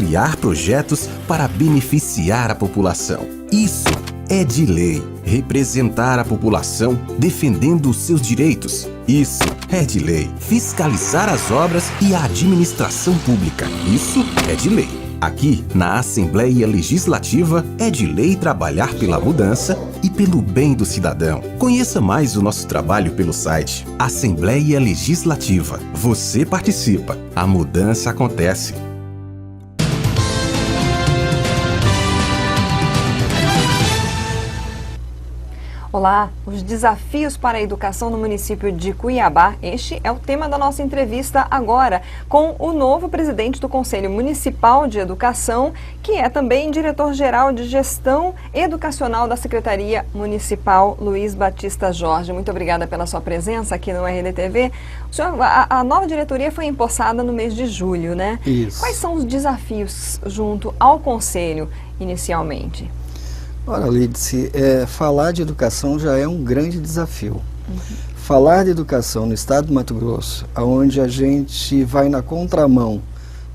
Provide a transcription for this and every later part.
criar projetos para beneficiar a população. Isso é de lei. Representar a população defendendo os seus direitos. Isso é de lei. Fiscalizar as obras e a administração pública. Isso é de lei. Aqui, na Assembleia Legislativa, é de lei trabalhar pela mudança e pelo bem do cidadão. Conheça mais o nosso trabalho pelo site Assembleia Legislativa. Você participa, a mudança acontece. Olá, os desafios para a educação no município de Cuiabá. Este é o tema da nossa entrevista agora com o novo presidente do Conselho Municipal de Educação, que é também diretor-geral de Gestão Educacional da Secretaria Municipal, Luiz Batista Jorge. Muito obrigada pela sua presença aqui no RDTV. O senhor, a nova diretoria foi empossada no mês de julho, né? Isso. Quais são os desafios junto ao Conselho inicialmente? Ora, Lídice, falar de educação já é um grande desafio. Falar de educação no estado do Mato Grosso, onde a gente vai na contramão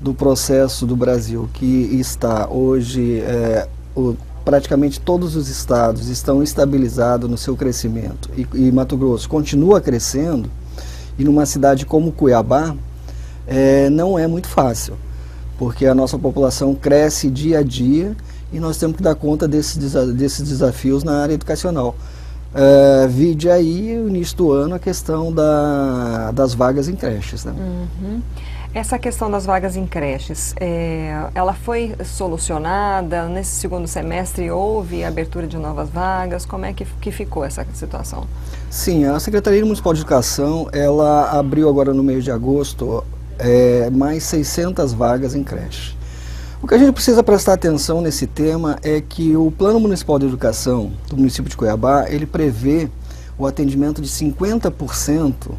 do processo do Brasil, que está hoje, praticamente todos os estados estão estabilizados no seu crescimento, e Mato Grosso continua crescendo, e numa cidade como Cuiabá, não é muito fácil, porque a nossa população cresce dia a dia, e nós temos que dar conta desses desafios na área educacional. Vide aí, no início do ano, a questão das vagas em creches. Né? Essa questão das vagas em creches, ela foi solucionada? Nesse segundo semestre houve abertura de novas vagas? Como é que ficou essa situação? Sim, a Secretaria Municipal de Educação, ela abriu agora no mês de agosto mais 600 vagas em creche. O que a gente precisa prestar atenção nesse tema é que o Plano Municipal de Educação do município de Cuiabá, ele prevê o atendimento de 50%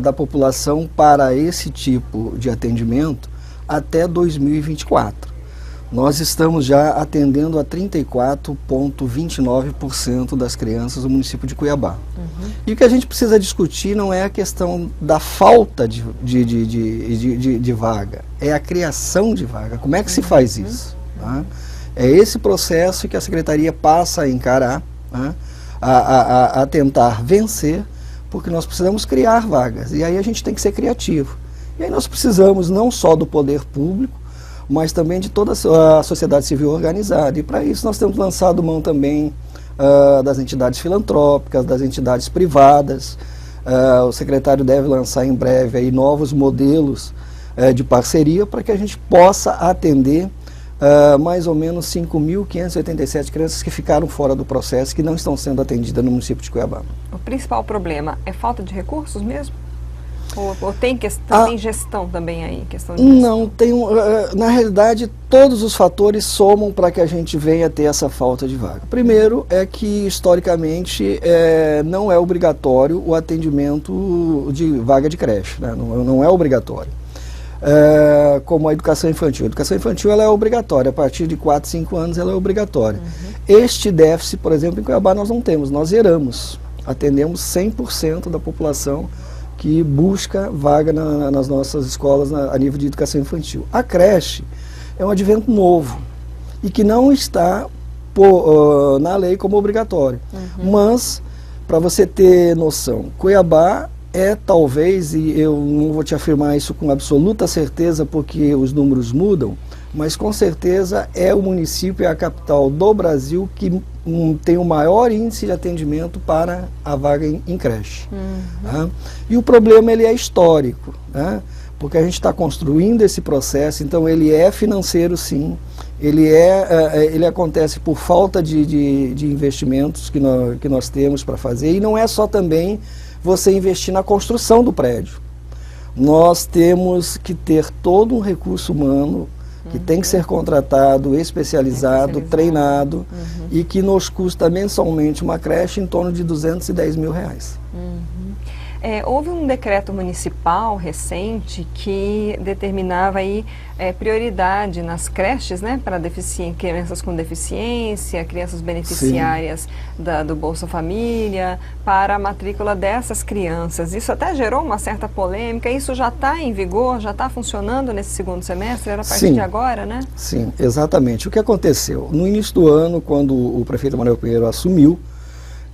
da população para esse tipo de atendimento até 2024. Nós estamos já atendendo a 34,29% das crianças do município de Cuiabá. E o que a gente precisa discutir não é a questão da falta de vaga, é a criação de vaga. Como é que se faz isso? Tá? É esse processo que a Secretaria passa a encarar, tá? a tentar vencer, porque nós precisamos criar vagas. E aí a gente tem que ser criativo. E aí nós precisamos não só do poder público, mas também de toda a sociedade civil organizada. E para isso nós temos lançado mão também das entidades filantrópicas, das entidades privadas. O secretário deve lançar em breve aí novos modelos de parceria para que a gente possa atender mais ou menos 5.587 crianças que ficaram fora do processo, que não estão sendo atendidas no município de Cuiabá. O principal problema é falta de recursos mesmo? Ou tem tem gestão também aí? Questão de não, na realidade todos os fatores somam para que a gente venha ter essa falta de vaga. Primeiro é que historicamente não é obrigatório o atendimento de vaga de creche, né? Não é obrigatório. Como a educação infantil. A educação infantil ela é obrigatória, a partir de 4, 5 anos ela é obrigatória. Este déficit, por exemplo, em Cuiabá nós não temos, nós zeramos, atendemos 100% da população que busca vaga nas nossas escolas a nível de educação infantil. A creche é um advento novo e que não está na lei como obrigatório. Mas, para você ter noção, Cuiabá talvez, e eu não vou te afirmar isso com absoluta certeza porque os números mudam, mas com certeza é o município, é a capital do Brasil que tem o maior índice de atendimento para a vaga em creche. Tá? E o problema ele é histórico, né? Porque a gente está construindo esse processo, então ele é financeiro sim, ele acontece por falta de investimentos que nós temos para fazer, e não é só também você investir na construção do prédio. Nós temos que ter todo um recurso humano que tem que ser contratado, especializado, treinado, e que nos custa mensalmente uma creche em torno de R$210 mil. Houve um decreto municipal recente que determinava aí prioridade nas creches, né, para crianças com deficiência, crianças beneficiárias do Bolsa Família, para a matrícula dessas crianças. Isso até gerou uma certa polêmica. Isso já está em vigor, já está funcionando nesse segundo semestre? Era a partir de agora, né? Sim, exatamente. O que aconteceu? No início do ano, quando o prefeito Emanuel Pinheiro assumiu,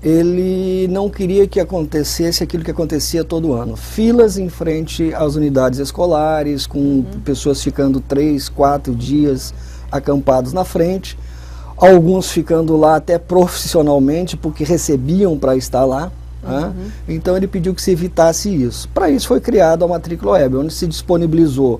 ele não queria que acontecesse aquilo que acontecia todo ano. Filas em frente às unidades escolares, com pessoas ficando 3, 4 dias acampados na frente, alguns ficando lá até profissionalmente, porque recebiam para estar lá. Né? Então ele pediu que se evitasse isso. Para isso foi criada a matrícula web, onde se disponibilizou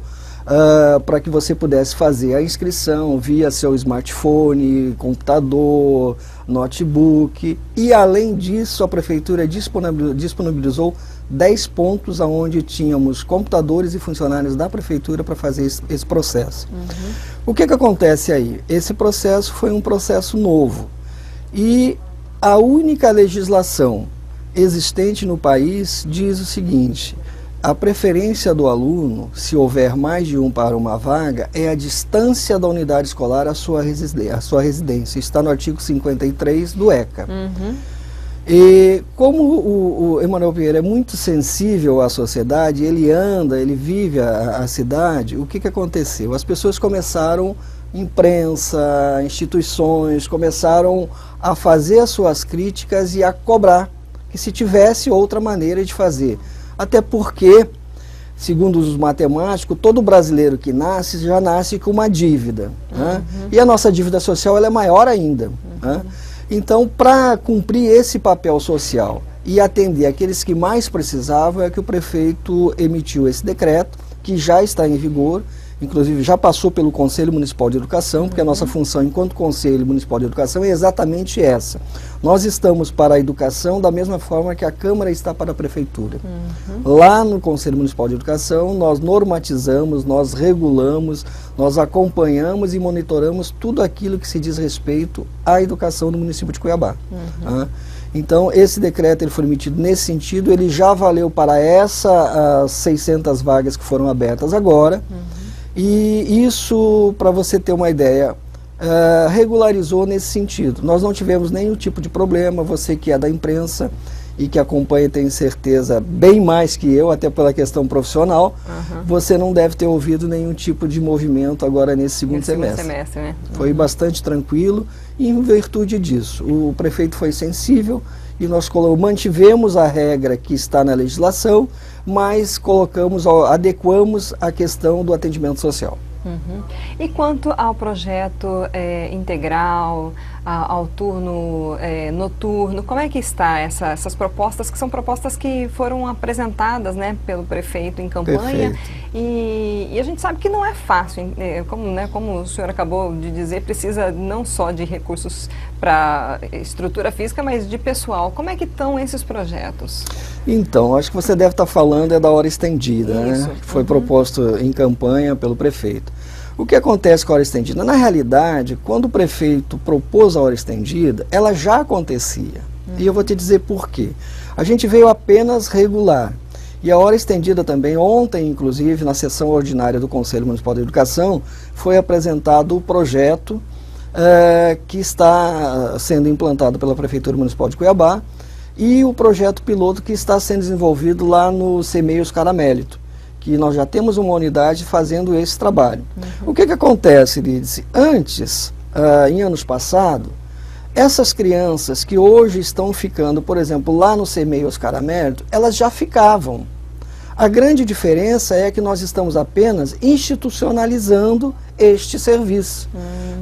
para que você pudesse fazer a inscrição via seu smartphone, computador, notebook, e além disso a prefeitura disponibilizou 10 pontos onde tínhamos computadores e funcionários da prefeitura para fazer esse processo. O que acontece aí? Esse processo foi um processo novo e a única legislação existente no país diz o seguinte: a preferência do aluno, se houver mais de um para uma vaga, é a distância da unidade escolar à sua residência. Está no artigo 53 do ECA. E como o Emanuel Pinheiro é muito sensível à sociedade, ele anda, ele vive a cidade, o que aconteceu? As pessoas começaram, imprensa, instituições, começaram a fazer as suas críticas e a cobrar que se tivesse outra maneira de fazer. Até porque, segundo os matemáticos, todo brasileiro que nasce já nasce com uma dívida. Né? E a nossa dívida social ela é maior ainda. Né? Então, para cumprir esse papel social e atender aqueles que mais precisavam, é que o prefeito emitiu esse decreto, que já está em vigor, inclusive já passou pelo Conselho Municipal de Educação, porque a nossa função enquanto Conselho Municipal de Educação é exatamente essa. Nós estamos para a educação da mesma forma que a Câmara está para a Prefeitura. Lá no Conselho Municipal de Educação, nós normatizamos, nós regulamos, nós acompanhamos e monitoramos tudo aquilo que se diz respeito à educação no município de Cuiabá. Então, esse decreto ele foi emitido nesse sentido, ele já valeu para essas 600 vagas que foram abertas agora. E isso, para você ter uma ideia, regularizou nesse sentido. Nós não tivemos nenhum tipo de problema. Você que é da imprensa e que acompanha, tem certeza, bem mais que eu, até pela questão profissional, você não deve ter ouvido nenhum tipo de movimento agora nesse segundo semestre. Né? Foi bastante tranquilo e em virtude disso, o prefeito foi sensível e nós mantivemos a regra que está na legislação, mas adequamos a questão do atendimento social. E quanto ao projeto integral, ao turno noturno, como é que está essas propostas, que são propostas que foram apresentadas, né, pelo prefeito em campanha? E a gente sabe que não é fácil, como o senhor acabou de dizer, precisa não só de recursos para estrutura física, mas de pessoal. Como é que estão esses projetos? Então, acho que você deve estar falando da hora estendida, né, que foi proposto em campanha pelo prefeito. O que acontece com a hora estendida? Na realidade, quando o prefeito propôs a hora estendida, ela já acontecia. E eu vou te dizer por quê. A gente veio apenas regular. E a hora estendida também, ontem, inclusive, na sessão ordinária do Conselho Municipal de Educação, foi apresentado o projeto que está sendo implantado pela Prefeitura Municipal de Cuiabá e o projeto piloto que está sendo desenvolvido lá no CEMEI Caramélito, que nós já temos uma unidade fazendo esse trabalho. O que acontece, Lídice? Antes, em anos passados, essas crianças que hoje estão ficando, por exemplo, lá no CEMEI Caramélito, elas já ficavam. A grande diferença é que nós estamos apenas institucionalizando este serviço,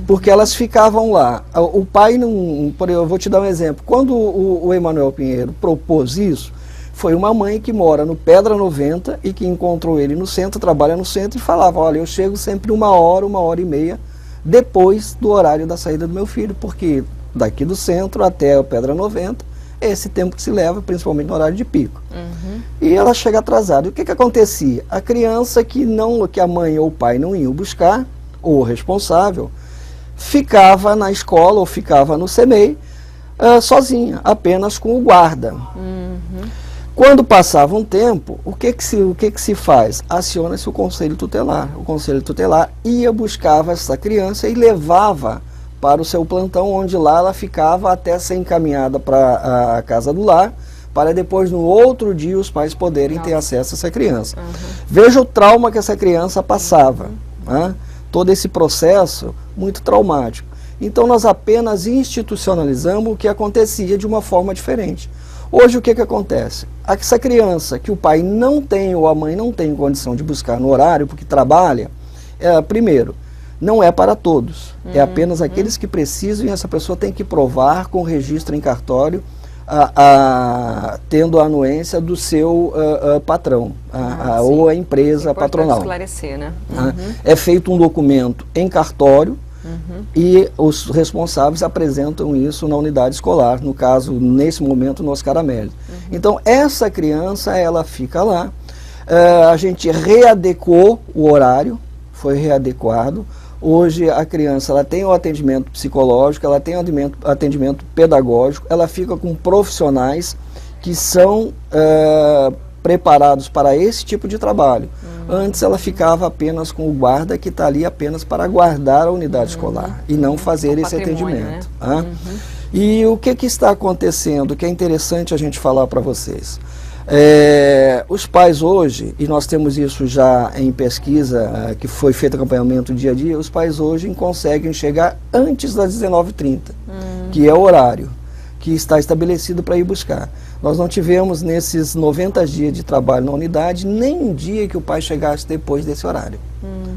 porque elas ficavam lá. O pai não... Eu vou te dar um exemplo. Quando o Emanuel Pinheiro propôs isso, foi uma mãe que mora no Pedra 90 e que encontrou ele no centro, trabalha no centro e falava: olha, eu chego sempre 1 hora e meia depois do horário da saída do meu filho, porque daqui do centro até o Pedra 90 é esse tempo que se leva, principalmente no horário de pico. E ela chega atrasada. E o que acontecia? A criança que a mãe ou o pai não iam buscar, ou o responsável, ficava na escola ou ficava no CEMEI sozinha, apenas com o guarda. Quando passava um tempo, o que se faz? Aciona-se o conselho tutelar. O conselho tutelar buscava essa criança e levava para o seu plantão, onde lá ela ficava até ser encaminhada para a casa do lar, para depois, no outro dia, os pais poderem ter acesso a essa criança. Veja o trauma que essa criança passava. Né? Todo esse processo muito traumático. Então, nós apenas institucionalizamos o que acontecia de uma forma diferente. Hoje, o que acontece? Essa criança que o pai não tem ou a mãe não tem condição de buscar no horário, porque trabalha, primeiro, não é para todos. É apenas aqueles que precisam, e essa pessoa tem que provar com registro em cartório, tendo a anuência do seu patrão, ou a empresa patronal. Esclarecer, né? É feito um documento em cartório, e os responsáveis apresentam isso na unidade escolar, no caso, nesse momento, no Oscar Amélia. Então, essa criança, ela fica lá, a gente readequou o horário, foi readequado. Hoje a criança ela tem o atendimento psicológico, ela tem o atendimento pedagógico, ela fica com profissionais que são preparados para esse tipo de trabalho. Antes ela ficava apenas com o guarda que está ali apenas para guardar a unidade escolar e não fazer esse atendimento. Né? E o que está acontecendo, que é interessante a gente falar para vocês. Os pais hoje, e nós temos isso já em pesquisa, que foi feito acompanhamento dia a dia, os pais hoje conseguem chegar antes das 19h30, que é o horário que está estabelecido para ir buscar. Nós não tivemos nesses 90 dias de trabalho na unidade nem um dia que o pai chegasse depois desse horário.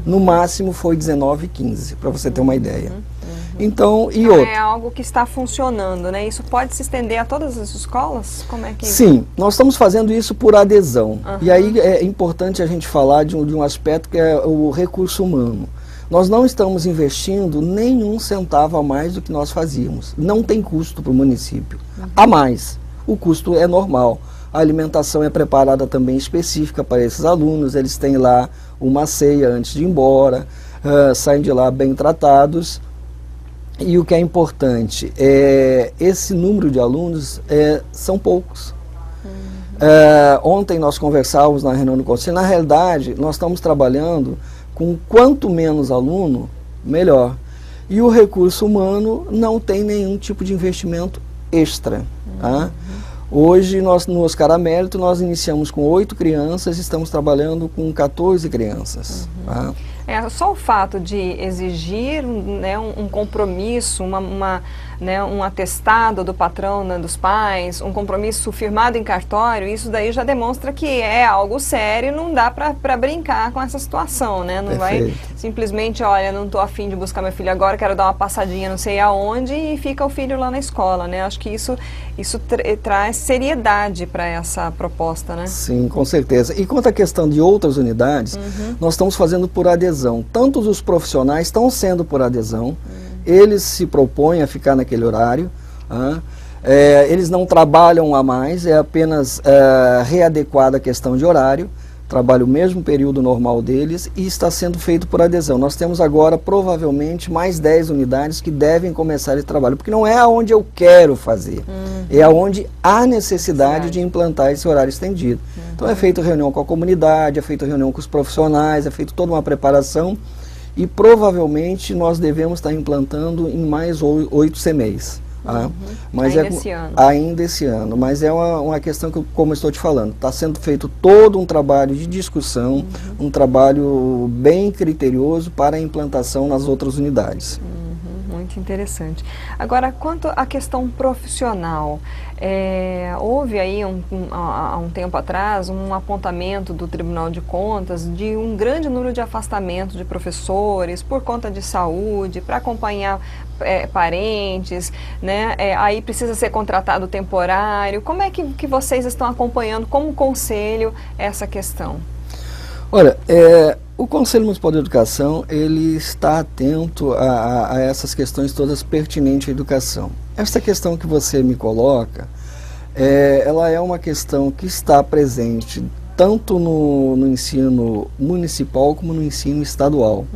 No máximo foi 19h15, para você ter uma ideia. Então, é algo que está funcionando, né? Isso pode se estender a todas as escolas? Como é que... Sim, nós estamos fazendo isso por adesão. E aí é importante a gente falar de um aspecto que é o recurso humano. Nós não estamos investindo nenhum centavo a mais do que nós fazíamos. Não tem custo para o município. A mais. O custo é normal. A alimentação é preparada também específica para esses alunos. Eles têm lá uma ceia antes de ir embora, saem de lá bem tratados. E o que é importante, esse número de alunos são poucos. Ontem nós conversávamos na reunião do conselho. Na realidade, nós estamos trabalhando com quanto menos aluno, melhor. E o recurso humano não tem nenhum tipo de investimento extra. Hoje, no Oscar Amérito, nós iniciamos com 8 crianças e estamos trabalhando com 14 crianças. Só o fato de exigir um compromisso, um atestado do patrão, dos pais, um compromisso firmado em cartório, isso daí já demonstra que é algo sério e não dá para brincar com essa situação, né? Não vai simplesmente, olha, não estou afim de buscar meu filho agora, quero dar uma passadinha não sei aonde e fica o filho lá na escola, né? Acho que isso traz seriedade para essa proposta, né? Sim, com certeza. E quanto à questão de outras unidades, nós estamos fazendo por adesão. Tanto os profissionais estão sendo por adesão, eles se propõem a ficar naquele horário, eles não trabalham a mais, é apenas readequada a questão de horário, trabalham o mesmo período normal deles e está sendo feito por adesão. Nós temos agora provavelmente mais 10 unidades que devem começar esse trabalho, porque não é aonde eu quero fazer, é aonde há necessidade de implantar esse horário estendido. Então é feita reunião com a comunidade, é feita reunião com os profissionais, é feita toda uma preparação e provavelmente nós devemos estar implantando em mais 8 CMEs. Mas ainda esse ano. Mas é uma questão que, como eu estou te falando, está sendo feito todo um trabalho de discussão, um trabalho bem criterioso para a implantação nas outras unidades. Muito interessante. Agora, quanto à questão profissional, houve aí há um tempo atrás um apontamento do Tribunal de Contas de um grande número de afastamento de professores por conta de saúde, para acompanhar parentes, né? Aí precisa ser contratado temporário. Como é que vocês estão acompanhando como conselho essa questão? Olha, o Conselho Municipal de Educação, ele está atento a essas questões todas pertinentes à educação. Esta questão que você me coloca, ela é uma questão que está presente tanto no ensino municipal como no ensino estadual.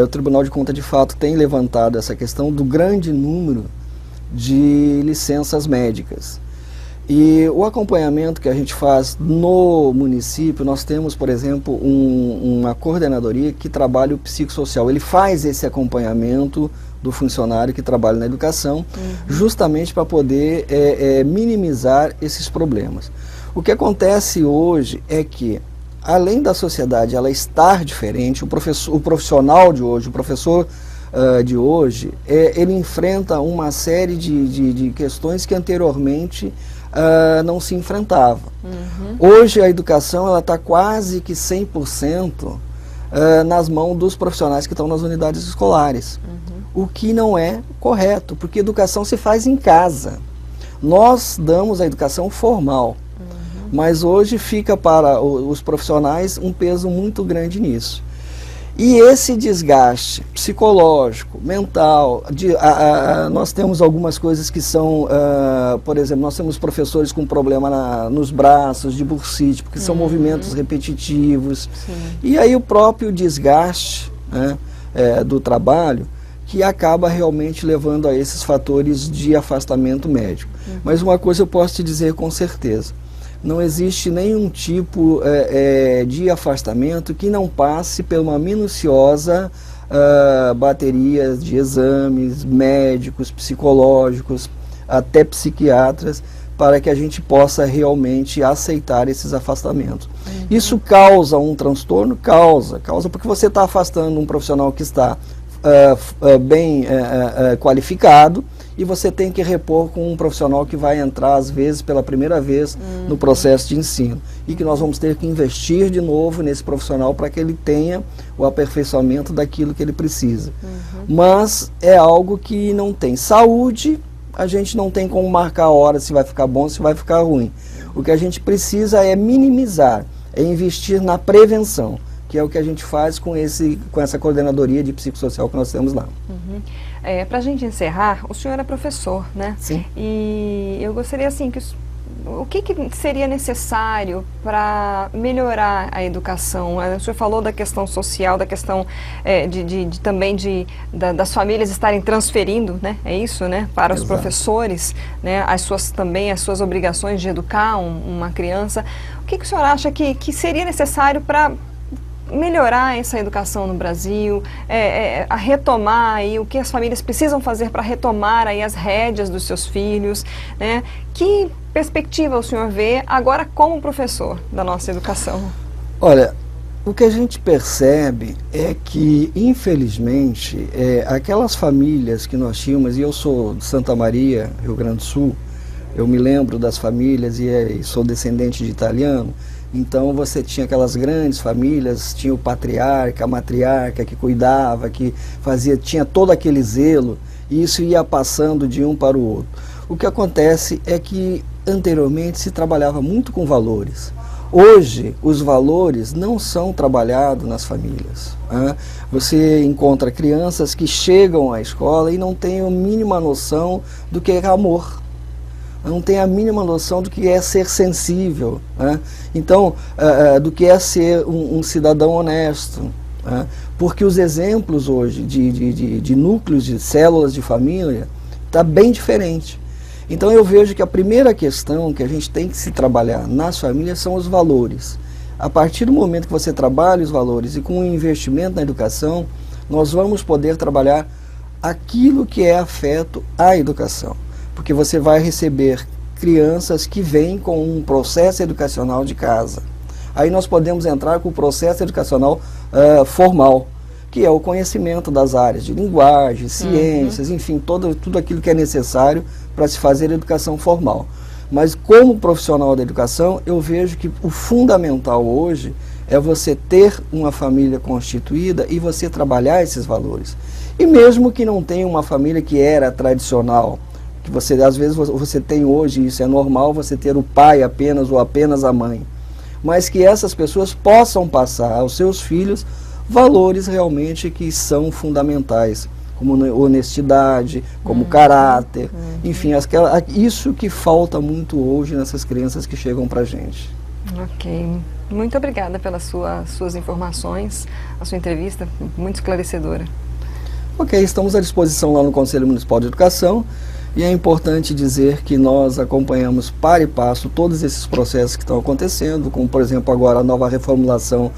O Tribunal de Contas, de fato, tem levantado essa questão do grande número de licenças médicas. E o acompanhamento que a gente faz no município, nós temos, por exemplo, uma coordenadoria que trabalha o psicossocial. Ele faz esse acompanhamento do funcionário que trabalha na educação, justamente para poder minimizar esses problemas. O que acontece hoje é que, além da sociedade ela estar diferente, o profissional de hoje, o professor de hoje, ele enfrenta uma série de questões que anteriormente não se enfrentava. Hoje a educação ela está quase que 100% nas mãos dos profissionais que estão nas unidades escolares, o que não é correto, porque educação se faz em casa. Nós damos a educação formal, mas hoje fica para os profissionais um peso muito grande nisso. E esse desgaste psicológico, mental, nós temos algumas coisas que são, por exemplo, nós temos professores com problema nos braços, de bursite, porque são movimentos repetitivos. E aí o próprio desgaste, né, do trabalho, que acaba realmente levando a esses fatores de afastamento médico. Mas uma coisa eu posso te dizer com certeza: não existe nenhum tipo de afastamento que não passe por uma minuciosa bateria de exames médicos, psicológicos, até psiquiatras, para que a gente possa realmente aceitar esses afastamentos. Isso causa um transtorno? Causa porque você está afastando um profissional que está bem qualificado, e você tem que repor com um profissional que vai entrar, às vezes, pela primeira vez no processo de ensino. E que nós vamos ter que investir de novo nesse profissional para que ele tenha o aperfeiçoamento daquilo que ele precisa. Mas é algo que não tem saúde, a gente não tem como marcar a hora se vai ficar bom, se vai ficar ruim. O que a gente precisa é minimizar, é investir na prevenção, que é o que a gente faz com essa coordenadoria de psicossocial que nós temos lá. Para a gente encerrar, o senhor é professor, né? Sim. E eu gostaria, assim, o que seria necessário para melhorar a educação? O senhor falou da questão social, da questão também das famílias estarem transferindo, né? É isso, né? Para os professores, né? As suas obrigações de educar uma criança. O que o senhor acha que seria necessário para melhorar essa educação no Brasil, a retomar aí o que as famílias precisam fazer para retomar aí as rédeas dos seus filhos, né? Que perspectiva o senhor vê agora como professor da nossa educação? Olha, o que a gente percebe é que, infelizmente, aquelas famílias que nós tínhamos, e eu sou de Santa Maria, Rio Grande do Sul, eu me lembro das famílias e sou descendente de italiano. Então você tinha aquelas grandes famílias, tinha o patriarca, a matriarca que cuidava, que tinha todo aquele zelo, e isso ia passando de um para o outro. O que acontece é que anteriormente se trabalhava muito com valores. Hoje os valores não são trabalhados nas famílias. Você encontra crianças que chegam à escola e não têm a mínima noção do que é amor. Não tem a mínima noção do que é ser sensível, né? Então, do que é ser um cidadão honesto, né? Porque os exemplos hoje de núcleos, de células de família, está bem diferente. Então eu vejo que a primeira questão que a gente tem que se trabalhar nas famílias são os valores. A partir do momento que você trabalha os valores e com o investimento na educação, nós vamos poder trabalhar aquilo que é afeto à educação. Porque você vai receber crianças que vêm com um processo educacional de casa. Aí nós podemos entrar com o processo educacional formal, que é o conhecimento das áreas de linguagem, ciências, enfim, tudo aquilo que é necessário para se fazer educação formal. Mas como profissional da educação, eu vejo que o fundamental hoje é você ter uma família constituída e você trabalhar esses valores. E mesmo que não tenha uma família que era tradicional, que você, às vezes você tem hoje, isso é normal, você ter o pai apenas ou apenas a mãe, mas que essas pessoas possam passar aos seus filhos valores realmente que são fundamentais, como honestidade, como caráter, enfim, isso que falta muito hoje nessas crianças que chegam para a gente. Ok, muito obrigada pelas suas informações, a sua entrevista, muito esclarecedora. Ok, estamos à disposição lá no Conselho Municipal de Educação. E é importante dizer que nós acompanhamos par e passo todos esses processos que estão acontecendo, como, por exemplo, agora a nova reformulação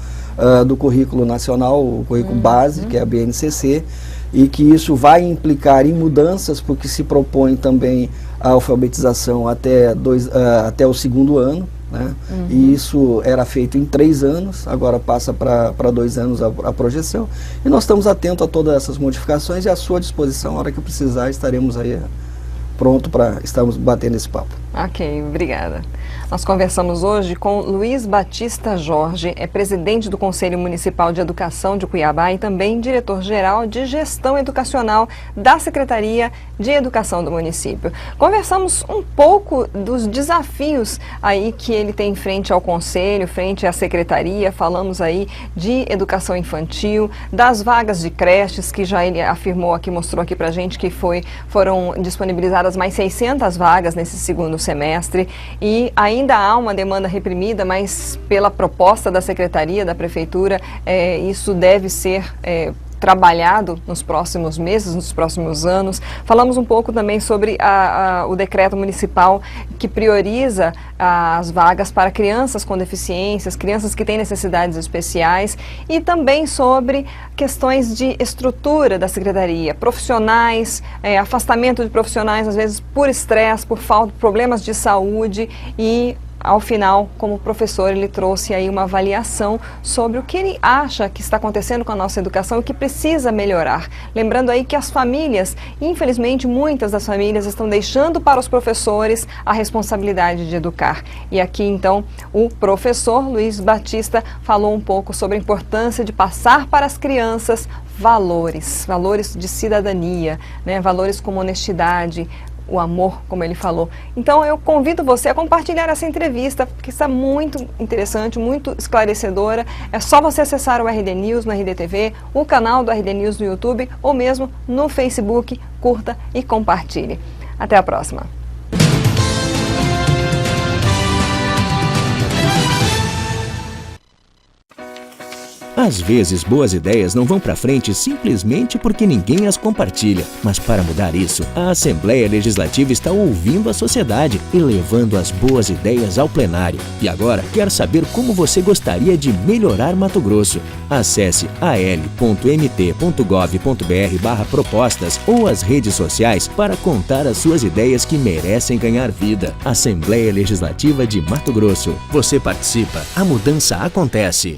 do currículo nacional, o currículo base, que é a BNCC, e que isso vai implicar em mudanças, porque se propõe também a alfabetização até o 2º ano, né? E isso era feito em 3 anos, agora passa para 2 anos a projeção, e nós estamos atentos a todas essas modificações e à sua disposição, a hora que precisar estaremos aí pronto para estarmos batendo esse papo. Ok, obrigada. Nós conversamos hoje com Luiz Batista Jorge, é presidente do Conselho Municipal de Educação de Cuiabá e também diretor-geral de Gestão Educacional da Secretaria de Educação do município. Conversamos um pouco dos desafios aí que ele tem frente ao Conselho, frente à Secretaria, falamos aí de educação infantil, das vagas de creches, que já ele afirmou aqui, mostrou aqui pra gente que foram disponibilizadas mais 600 vagas nesse 2º semestre, e ainda há uma demanda reprimida, mas pela proposta da Secretaria, da Prefeitura, isso deve ser trabalhado nos próximos meses, nos próximos anos. Falamos um pouco também sobre o decreto municipal que prioriza as vagas para crianças com deficiências, crianças que têm necessidades especiais, e também sobre questões de estrutura da Secretaria, profissionais, afastamento de profissionais, às vezes por estresse, por falta de problemas de saúde, e ao final, como professor, ele trouxe aí uma avaliação sobre o que ele acha que está acontecendo com a nossa educação e que precisa melhorar. Lembrando aí que as famílias, infelizmente, muitas das famílias estão deixando para os professores a responsabilidade de educar. E aqui, então, o professor Luiz Batista falou um pouco sobre a importância de passar para as crianças valores de cidadania, né? Valores como honestidade, o amor, como ele falou. Então eu convido você a compartilhar essa entrevista, porque está muito interessante, muito esclarecedora. É só você acessar o RD News no RDTV, o canal do RD News no YouTube, ou mesmo no Facebook. Curta e compartilhe. Até a próxima. Às vezes, boas ideias não vão para frente simplesmente porque ninguém as compartilha. Mas para mudar isso, a Assembleia Legislativa está ouvindo a sociedade e levando as boas ideias ao plenário. E agora, quer saber como você gostaria de melhorar Mato Grosso? Acesse al.mt.gov.br/propostas ou as redes sociais para contar as suas ideias que merecem ganhar vida. Assembleia Legislativa de Mato Grosso. Você participa, a mudança acontece.